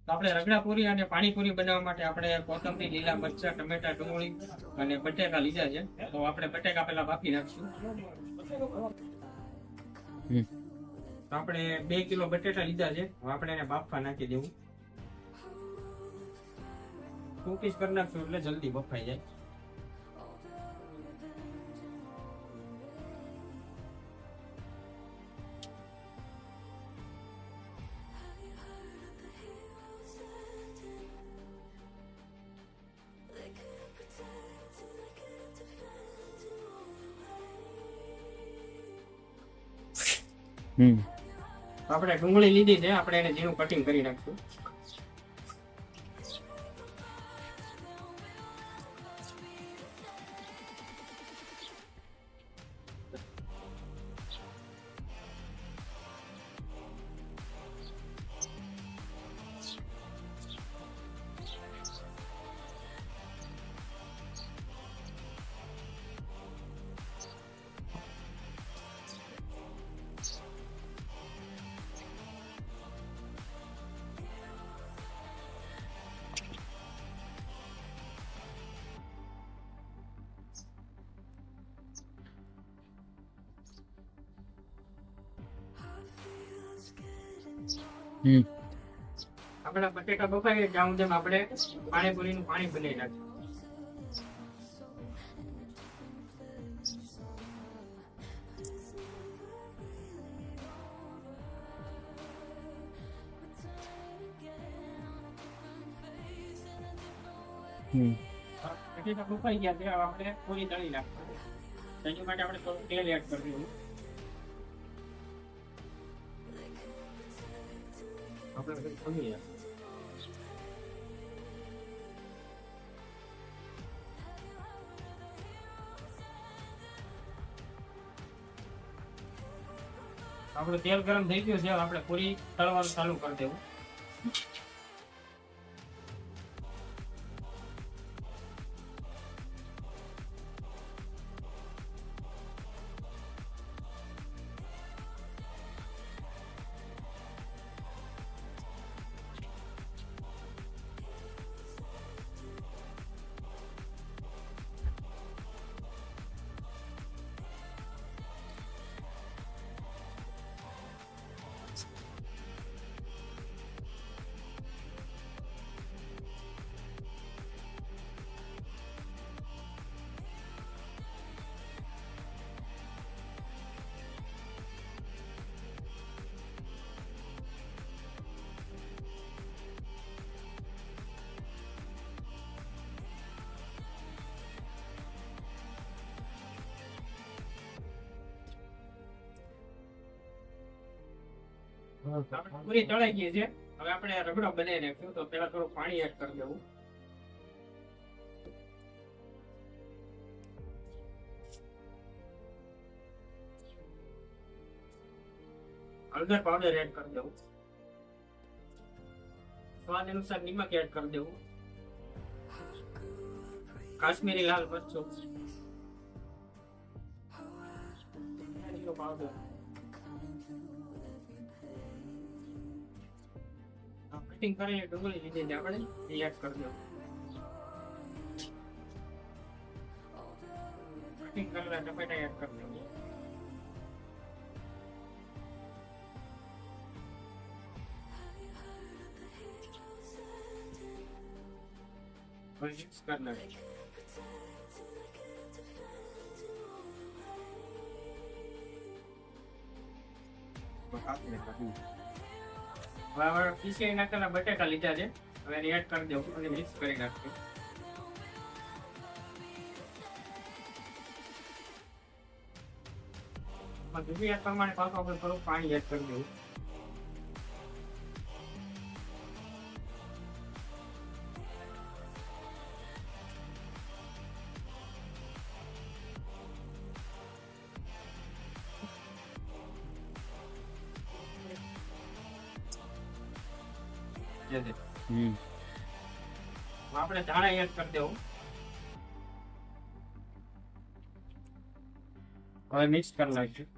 તો આપણે રગડાપુરી અને પાણીપુરી બનાવવા માટે આપણે કોથમરી, લીલા મરચા, ટમેટા, ડુંગળી અને બટેકા લીધા છે. તો આપણે બટેકા પહેલા બાફી નાખશું. તો આપણે 2 કિલો બટેટા લીધા છે. હવે આપણે એને બાફવા નાખી દેવું. કુકીઝ કરી નાખશું એટલે જલ્દી બફાઈ જાય. આપણે ડુંગળી લીધી છે, આપણે એને ઝીણું કટિંગ કરી નાખશું. આપણા બટેકા બફાઈ ત્યાં સુધી આપણે પાણીપુરીનું પાણી બનાવી નાખીએ. બટેકા બફાઈ ગયા છે, હવે આપણે પૂરી તળી નાખીએ. તેની માટે આપણે થોડું તેલ એડ કરી દઈએ. આપણે ખોલીએ. આપણું તેલ ગરમ થઈ ગયું છે, આપણે પૂરી તળવાનું ચાલુ કરી દેવું. પૂરી તળાઈ ગઈ છે, હવે આપણે રગડો બનાવી નાખ્યું. તો પેલા થોડું પાણી એડ કરી દેવું. હળદર પાવડર એડ કરી દેવું. સ્વાદ અનુસાર નમક એડ કરી દેવું. કાશ્મીરી લાલ મરચું પાવડર, કટિંગ કરીને ડુંગળી લીધી છે આપણે, એ એડ કરી દેવું. કટિંગ કરેલા ટમેટા એડ કરી દેવું. મિક્સ કરી નાખીએ. હવે પીસી નાખેલા બટેકા લીધા છે, હવે એને એડ કરી દેવું અને મિક્સ કરી નાખીએ. જરૂરિયાત પ્રમાણે પાછું આપણે થોડું પાણી એડ કરી દેવું. આપણે ધાણા એડ કરી દેવું. હવે મિક્સ કરી નાખીશું.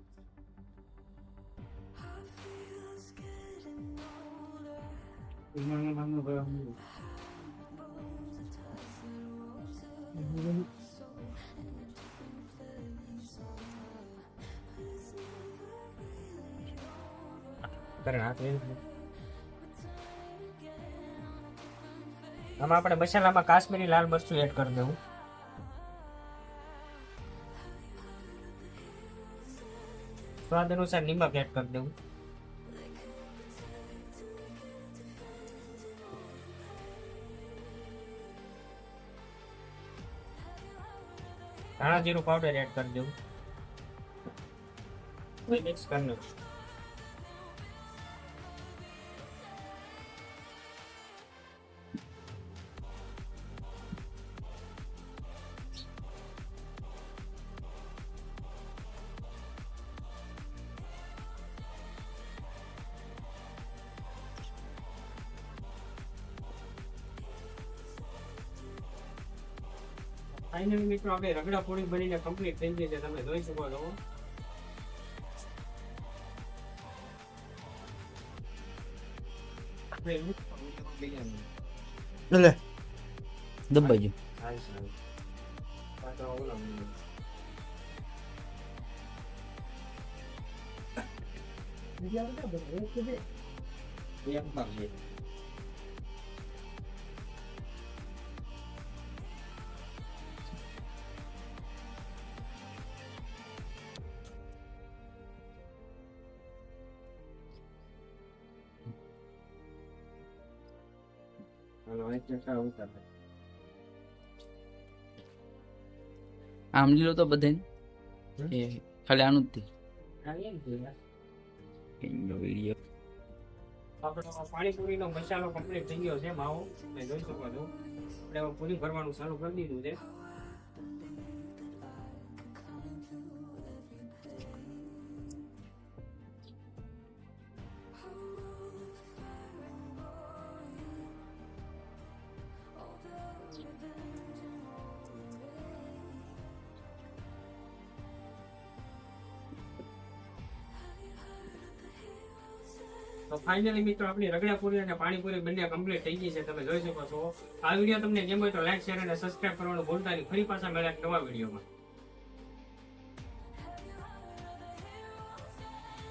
આમાં આપણે મસાલામાં કાશ્મીરી લાલ મરચું એડ કરી દેવું. સ્વાદ અનુસાર નિમક એડ કરી દેવું. ધાણા જીરું પાવડર એડ કરી દેવું. મિક્સ કરી નાખું. ફાઇનલી મિત્રો આપણે રગડા પૂરી બનીને કમ્પ્લીટ થઈ ગઈ છે. તમે જોઈ શકો છો. એટલે દબાઈ ગયું. આમ લીલો તો બધે એ ખાલી આનું જ વિડીયો આપણો પાણીપુરીનો મસાલો કમ્પ્લીટ થઈ ગયો છે. માવો તમે જોઈ શકો છો. આપણે પૂરી ભરવાનું ચાલુ કરી દીધું છે. તો ફાઇનલી મિત્રો આપણી રગડા પૂરી અને પાણીપુરી બંને કમ્પ્લીટ થઈ ગઈ છે. તમે જોઈ શકો છો. આ વિડીયો તમને ગમ્યો હોય તો લાઈક શેર અને સબસ્ક્રાઇબ કરવાનું ભૂલતા નહીં. ફરી પાછા મળ્યા નવા વિડીયોમાં.